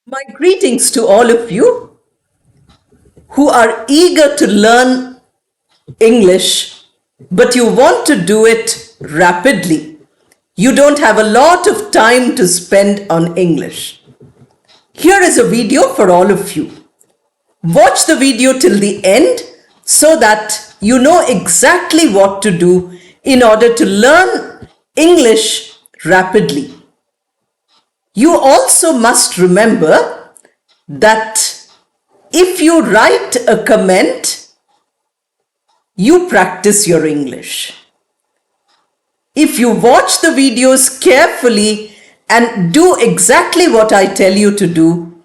My greetings to all of you who are eager to learn English, but you want to do it rapidly. You don't have a lot of time to spend on English. Here is a video for all of you. Watch the video till the end so that you know exactly what to do in order to learn English rapidly. You also must remember that if you write a comment, you practice your English. If you watch the videos carefully and do exactly what I tell you to do,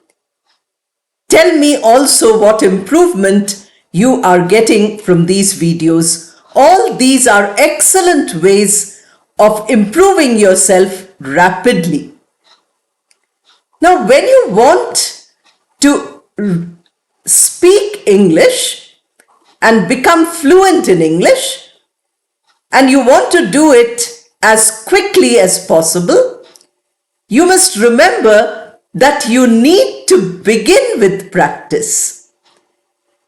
tell me also what improvement you are getting from these videos. All these are excellent ways of improving yourself rapidly. Now, when you want to speak English and become fluent in English, and you want to do it as quickly as possible, you must remember that you need to begin with practice.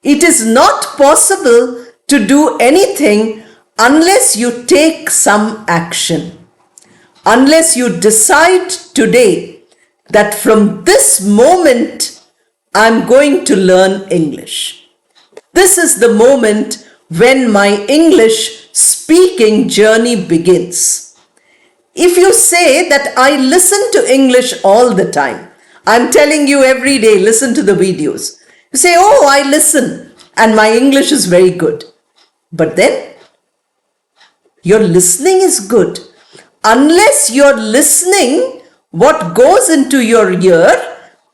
It is not possible to do anything unless you take some action, unless you decide today that from this moment I'm going to learn English. This is the moment when my English speaking journey begins. If you say that I listen to English all the time, I'm telling you every day, listen to the videos. You say, oh, I listen and my English is very good. But then your listening is good. Unless you're listening, what goes into your ear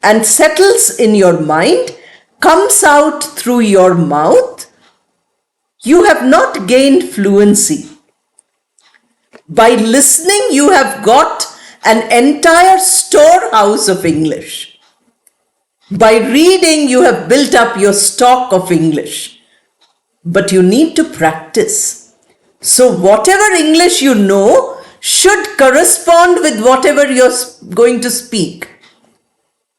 and settles in your mind comes out through your mouth, you have not gained fluency. By listening, you have got an entire storehouse of English. By reading, you have built up your stock of English. But you need to practice. So whatever English you know should correspond with whatever you're going to speak.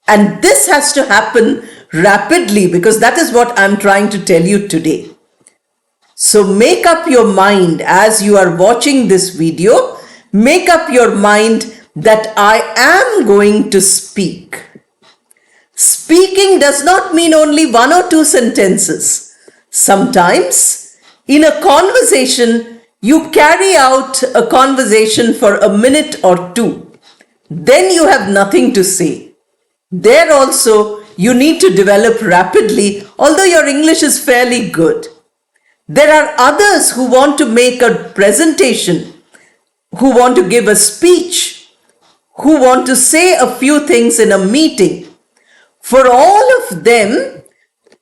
And this has to happen rapidly because that is what I'm trying to tell you today. So make up your mind as you are watching this video, make up your mind that I am going to speak. Speaking does not mean only one or two sentences. Sometimes in a conversation, you carry out a conversation for a minute or two. Then you have nothing to say. There also, you need to develop rapidly, although your English is fairly good. There are others who want to make a presentation, who want to give a speech, who want to say a few things in a meeting. For all of them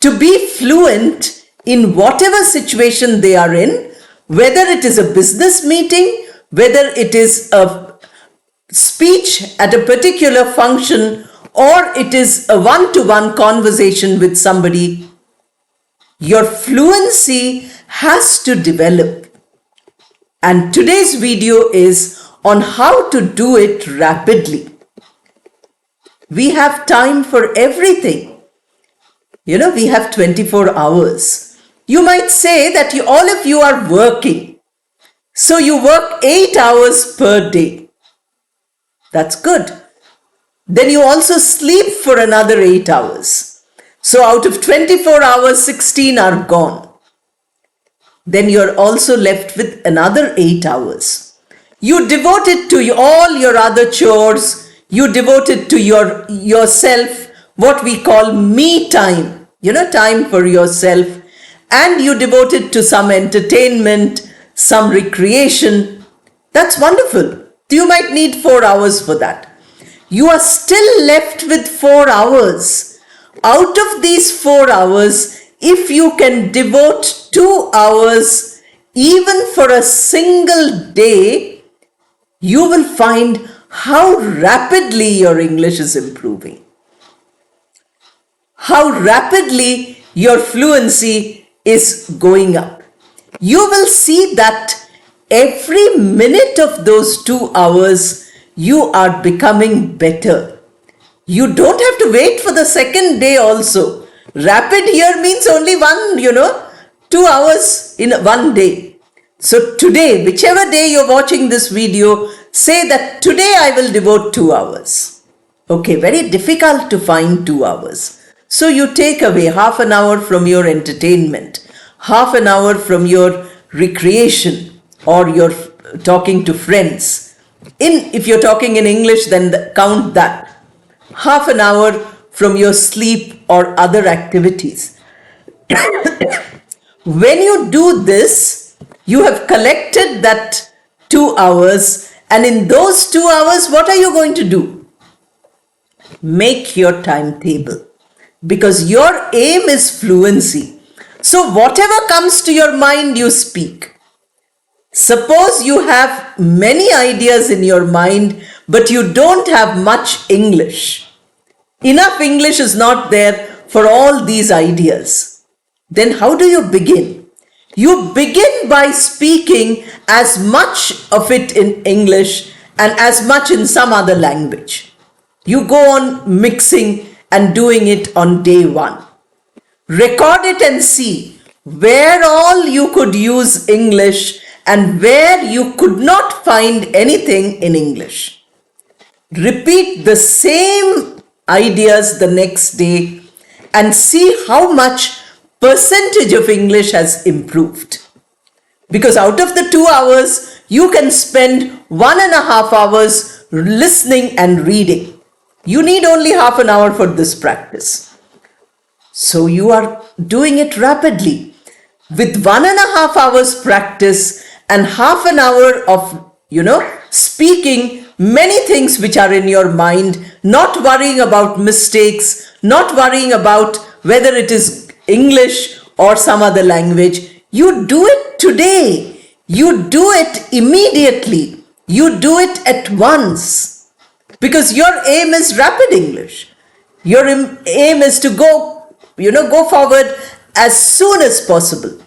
to be fluent in whatever situation they are in, whether it is a business meeting, whether it is a speech at a particular function, or it is a one-to-one conversation with somebody, your fluency has to develop. And today's video is on how to do it rapidly. We have time for everything. We have 24 hours. You might say that all of you are working. So you work 8 hours per day. That's good. Then you also sleep for another 8 hours. So out of 24 hours, 16 are gone. Then you're also left with another 8 hours. You devote it to all your other chores. You devote it to yourself, what we call me time. Time for yourself. And you devote it to some entertainment, some recreation. That's wonderful. You might need 4 hours for that. You are still left with 4 hours. Out of these 4 hours, if you can devote 2 hours even for a single day, you will find how rapidly your English is improving. How rapidly your fluency is going up. You will see that every minute of those 2 hours, you are becoming better. You don't have to wait for the second day also. Rapid here means only 2 hours in one day. So today, whichever day you're watching this video, say that today I will devote 2 hours. Okay, very difficult to find 2 hours. So you take away half an hour from your entertainment, half an hour from your recreation or your talking to friends. If you're talking in English, then count that. Half an hour from your sleep or other activities. When you do this, you have collected that 2 hours, and in those 2 hours, what are you going to do? Make your timetable, because your aim is fluency. So whatever comes to your mind, you speak. Suppose you have many ideas in your mind, but you don't have much English. Enough English is not there for all these ideas. Then how do you begin? You begin by speaking as much of it in English and as much in some other language. You go on mixing and doing it on day one. Record it and see where all you could use English and where you could not find anything in English. Repeat the same ideas the next day and see how much percentage of English has improved. Because out of the 2 hours, you can spend 1.5 hours listening and reading. You need only half an hour for this practice. So you are doing it rapidly. With 1.5 hours practice and half an hour of, speaking many things which are in your mind, not worrying about mistakes, not worrying about whether it is English or some other language. You do it today. You do it immediately. You do it at once. Because your aim is rapid English. Your aim is to go forward as soon as possible.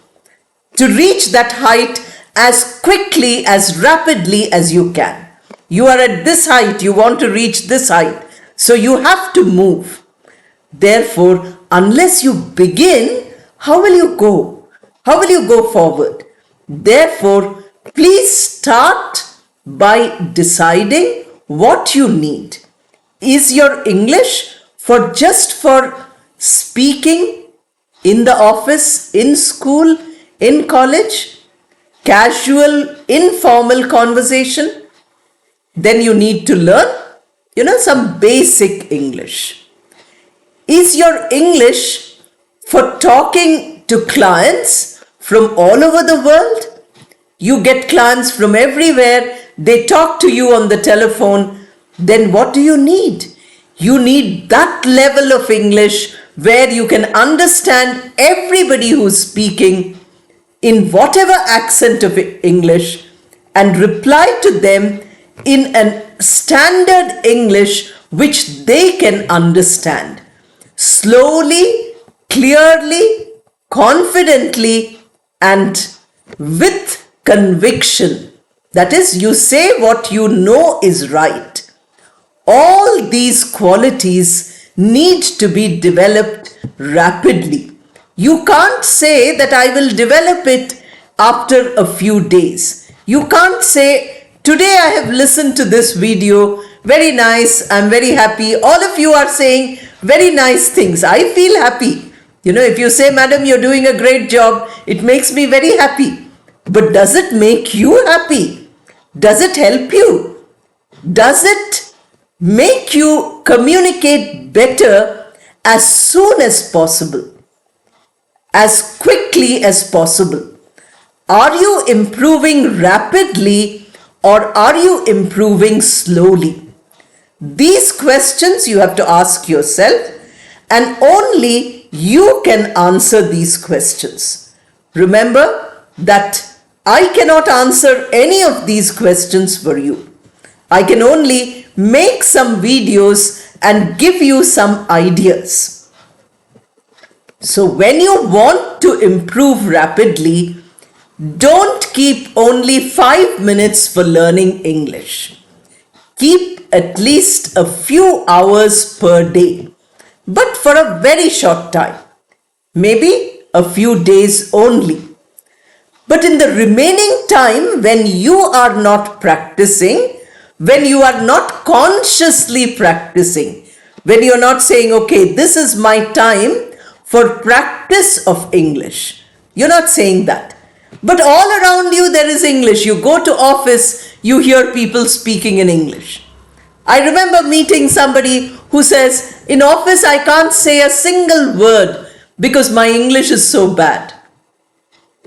To reach that height as quickly, as rapidly as you can. You are at this height, you want to reach this height. So you have to move. Therefore, unless you begin, how will you go? How will you go forward? Therefore, please start by deciding what you need. Is your English just for speaking in the office, in school, in college, casual, informal conversation? Then you need to learn, some basic English. Is your English for talking to clients from all over the world? You get clients from everywhere, they talk to you on the telephone. Then what do you need? You need that level of English where you can understand everybody who's speaking in whatever accent of English and reply to them in a standard English which they can understand. Slowly, clearly, confidently, and with conviction. That is, you say what you know is right. All these qualities need to be developed rapidly. You can't say that I will develop it after a few days. You can't say, today I have listened to this video, very nice, I'm very happy. All of you are saying very nice things. I feel happy. If you say, madam, you're doing a great job, it makes me very happy. But does it make you happy? Does it help you? Does it make you communicate better as soon as possible? As quickly as possible? Are you improving rapidly or are you improving slowly? These questions you have to ask yourself, and only you can answer these questions. Remember that I cannot answer any of these questions for you. I can only make some videos and give you some ideas. So when you want to improve rapidly, don't keep only 5 minutes for learning English. keep at least a few hours per day, but for a very short time, maybe a few days only. But in the remaining time, when you are not practicing, when you are not consciously practicing, when you're not saying, okay, this is my time for practice of English, you're not saying that. But all around you, there is English. You go to office, you hear people speaking in English. I remember meeting somebody who says, in office, I can't say a single word because my English is so bad.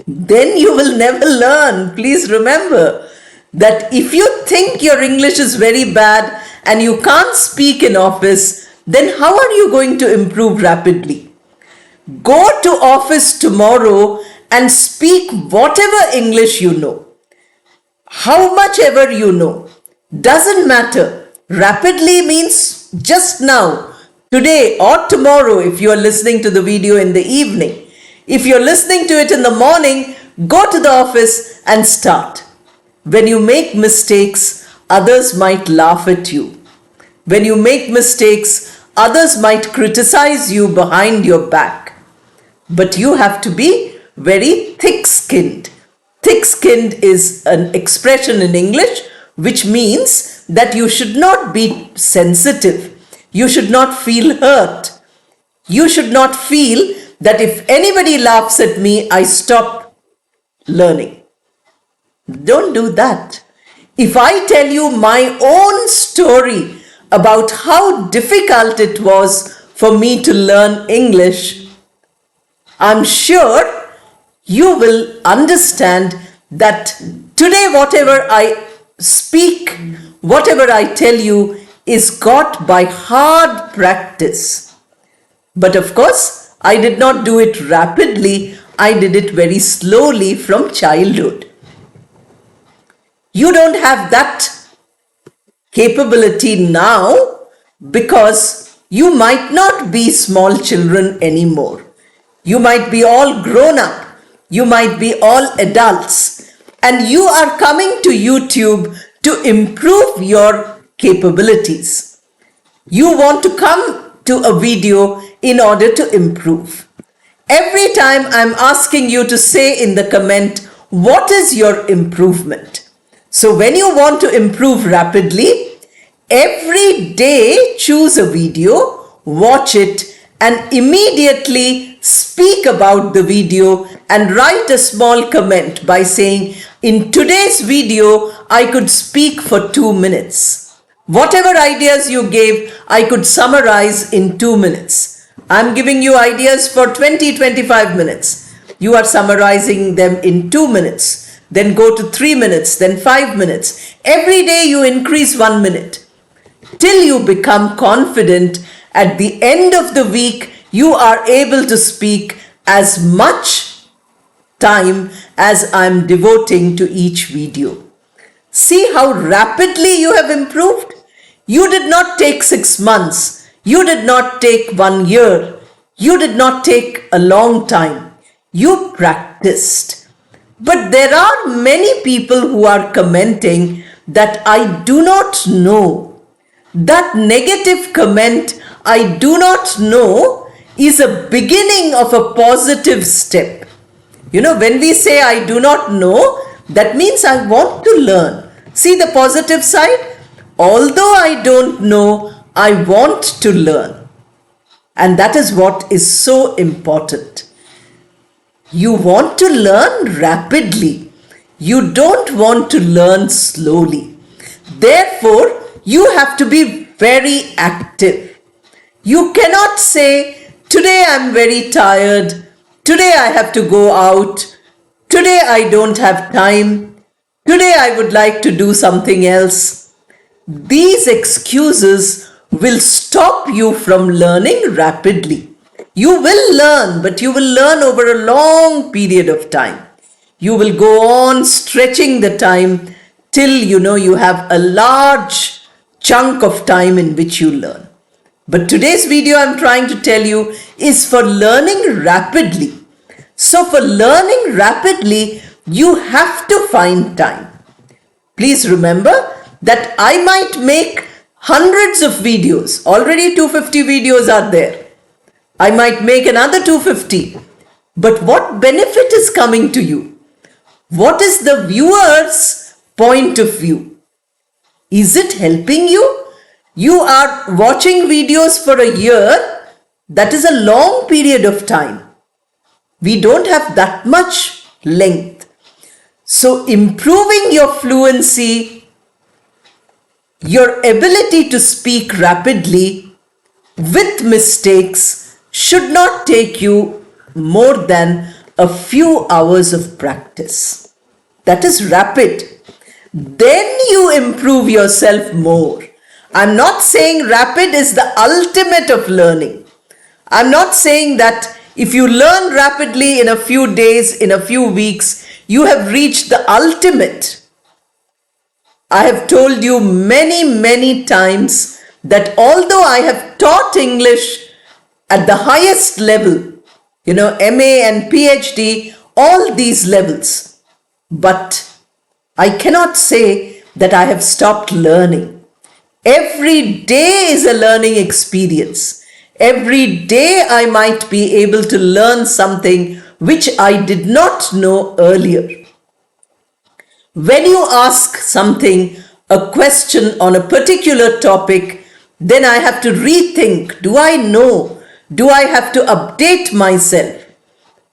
Then you will never learn. Please remember that if you think your English is very bad and you can't speak in office, then how are you going to improve rapidly? Go to office tomorrow and speak whatever English you know. How much ever you know. Doesn't matter. Rapidly means just now, today or tomorrow if you are listening to the video in the evening. If you're listening to it in the morning, go to the office and start. When you make mistakes, others might laugh at you. When you make mistakes, others might criticize you behind your back. But you have to be very thick-skinned. Thick-skinned is an expression in English which means that you should not be sensitive. You should not feel hurt. You should not feel that if anybody laughs at me, I stop learning. Don't do that. If I tell you my own story about how difficult it was for me to learn English, I'm sure you will understand that today whatever I speak, whatever I tell you is got by hard practice. But of course, I did not do it rapidly. I did it very slowly from childhood. You don't have that capability now because you might not be small children anymore. You might be all grown up. You might be all adults. And you are coming to YouTube to improve your capabilities. You want to come to a video in order to improve. Every time I'm asking you to say in the comment, what is your improvement? So when you want to improve rapidly, every day choose a video, watch it, and immediately speak about the video and write a small comment by saying, in today's video, I could speak for 2 minutes. Whatever ideas you gave, I could summarize in 2 minutes. I'm giving you ideas for 20-25 minutes. You are summarizing them in 2 minutes. Then go to 3 minutes, then 5 minutes. Every day you increase 1 minute. Till you become confident, at the end of the week, you are able to speak as much time as I'm devoting to each video. See how rapidly you have improved? You did not take 6 months. You did not take 1 year. You did not take a long time. You practiced. But there are many people who are commenting that I do not know. That negative comment, I do not know, is a beginning of a positive step. You know, when we say I do not know, that means I want to learn. See the positive side? Although I don't know, I want to learn. And that is what is so important. You want to learn rapidly. You don't want to learn slowly. Therefore, you have to be very active. You cannot say, today I'm very tired. Today I have to go out. Today I don't have time. Today I would like to do something else. These excuses will stop you from learning rapidly. You will learn, but you will learn over a long period of time. You will go on stretching the time till you have a large chunk of time in which you learn. But today's video I'm trying to tell you is for learning rapidly. So for learning rapidly, you have to find time. Please remember that I might make hundreds of videos. Already 250 videos are there. I might make another 250. But what benefit is coming to you? What is the viewer's point of view? Is it helping you? You are watching videos for a year. That is a long period of time. We don't have that much length. So improving your fluency, your ability to speak rapidly with mistakes should not take you more than a few hours of practice. That is rapid. Then you improve yourself more. I'm not saying rapid is the ultimate of learning. I'm not saying that if you learn rapidly in a few days, in a few weeks, you have reached the ultimate. I have told you many times that although I have taught English at the highest level, MA and PhD, all these levels, but I cannot say that I have stopped learning. Every day is a learning experience. Every day I might be able to learn something which I did not know earlier. When you ask something, a question on a particular topic, then I have to rethink. Do I know? Do I have to update myself?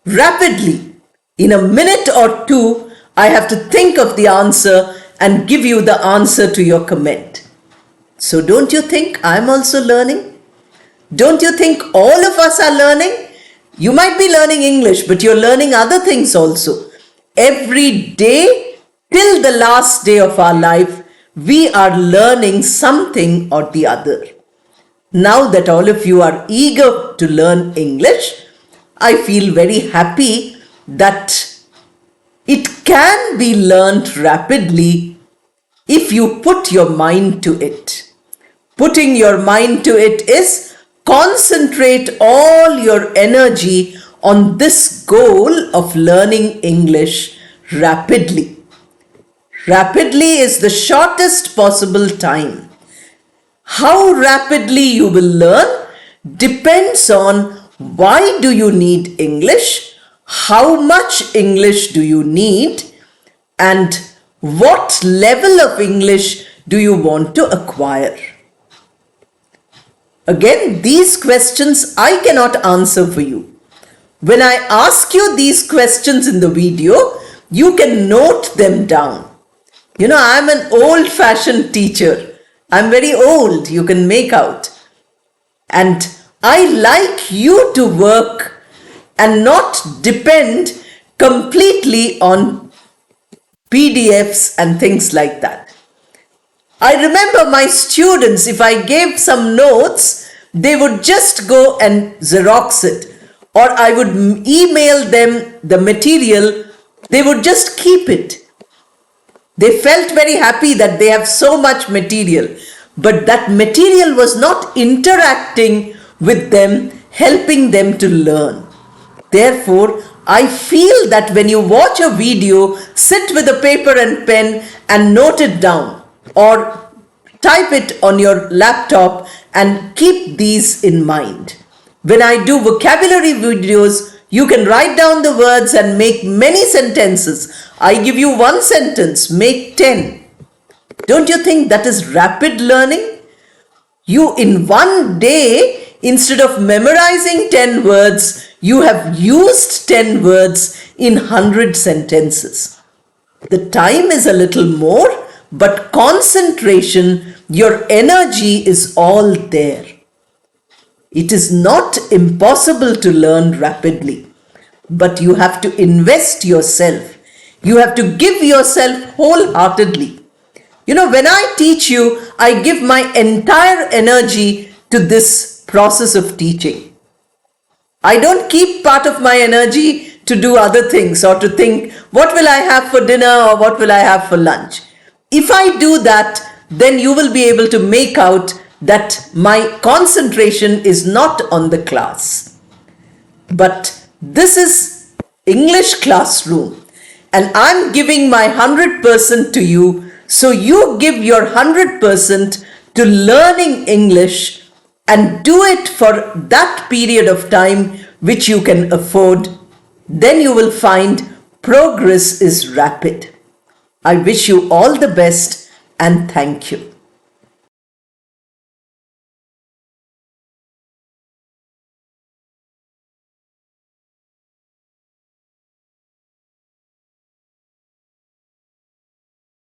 Rapidly, in a minute or two, I have to think of the answer and give you the answer to your comment. So don't you think I'm also learning? Don't you think all of us are learning? You might be learning English, but you're learning other things also. Every day, till the last day of our life, we are learning something or the other. Now that all of you are eager to learn English, I feel very happy that it can be learned rapidly if you put your mind to it. Putting your mind to it is concentrate all your energy on this goal of learning English rapidly. Rapidly is the shortest possible time. How rapidly you will learn depends on why do you need English, how much English do you need, and what level of English do you want to acquire. Again, these questions I cannot answer for you. When I ask you these questions in the video, you can note them down. I'm an old-fashioned teacher. I'm very old, you can make out. And I like you to work and not depend completely on PDFs and things like that. I remember my students, if I gave some notes, they would just go and Xerox it, or I would email them the material, they would just keep it. They felt very happy that they have so much material, but that material was not interacting with them, helping them to learn. Therefore, I feel that when you watch a video, sit with a paper and pen and note it down, or type it on your laptop and keep these in mind. When I do vocabulary videos, you can write down the words and make many sentences. I give you one sentence, make 10. Don't you think that is rapid learning? You in one day, instead of memorizing 10 words, you have used 10 words in 100 sentences. The time is a little more, but concentration, your energy is all there. It is not impossible to learn rapidly, but you have to invest yourself. You have to give yourself wholeheartedly. When I teach you, I give my entire energy to this process of teaching. I don't keep part of my energy to do other things or to think, what will I have for dinner or what will I have for lunch? If I do that, then you will be able to make out that my concentration is not on the class. But this is English classroom, and I'm giving my 100% to you So you give your 100% to learning English and do it for that period of time which you can afford. Then you will find progress is rapid. I wish you all the best and thank you.